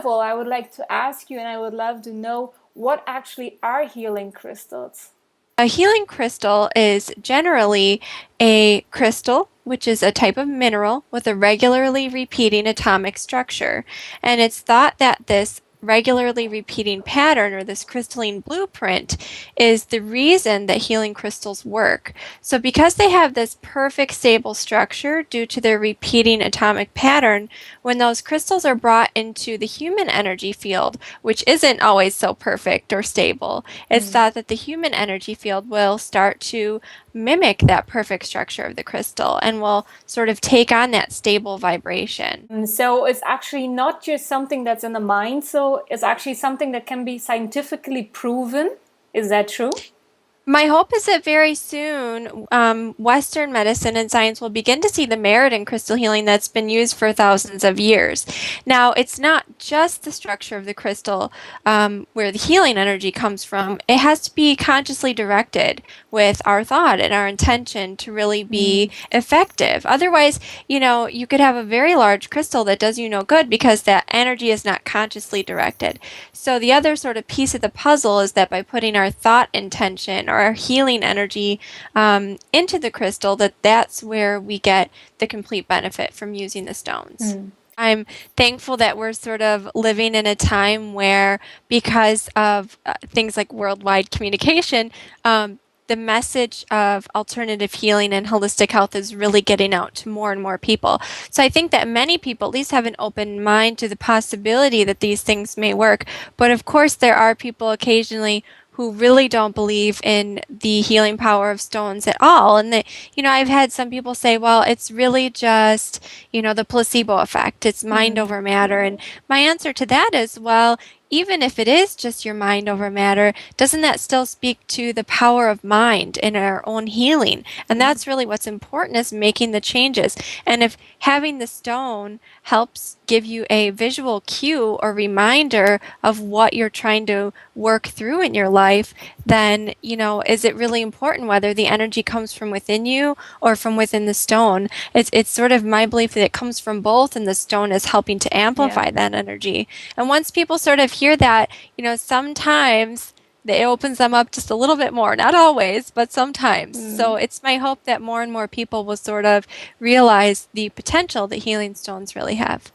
of all, I would like to ask you, and I would love to know, what actually are healing crystals? A healing crystal is generally a crystal, which is a type of mineral with a regularly repeating atomic structure. And it's thought that this regularly repeating pattern or this crystalline blueprint is the reason that healing crystals work. So because they have this perfect stable structure due to their repeating atomic pattern, when those crystals are brought into the human energy field, which isn't always so perfect or stable, it's Mm. thought that the human energy field will start to mimic that perfect structure of the crystal and will sort of take on that stable vibration. And so it's actually not just something that's in the mind, so it's actually something that can be scientifically proven. Is that true? My hope is that very soon, Western medicine and science will begin to see the merit in crystal healing that's been used for thousands of years. Now, it's not just the structure of the crystal where the healing energy comes from. It has to be consciously directed with our thought and our intention to really be Mm. effective. Otherwise, you could have a very large crystal that does you no good because that energy is not consciously directed. So the other sort of piece of the puzzle is that by putting our thought intention or our healing energy into the crystal, that's where we get the complete benefit from using the stones. Mm. I'm thankful that we're sort of living in a time where, because of things like worldwide communication, the message of alternative healing and holistic health is really getting out to more and more people. So I think that many people at least have an open mind to the possibility that these things may work. But of course, there are people occasionally who really don't believe in the healing power of stones at all. And I've had some people say, well, it's really just, the placebo effect. It's mind Mm. over matter. And my answer to that is, well, even if it is just your mind over matter, doesn't that still speak to the power of mind in our own healing? And Mm. that's really what's important, is making the changes. And if having the stone helps give you a visual cue or reminder of what you're trying to work through in your life, then, is it really important whether the energy comes from within you or from within the stone? It's sort of my belief that it comes from both, and the stone is helping to Yeah. amplify that energy. And once people sort of hear that, sometimes it opens them up just a little bit more. Not always, but sometimes. So Mm. it's my hope that more and more people will sort of realize the potential that healing stones really have.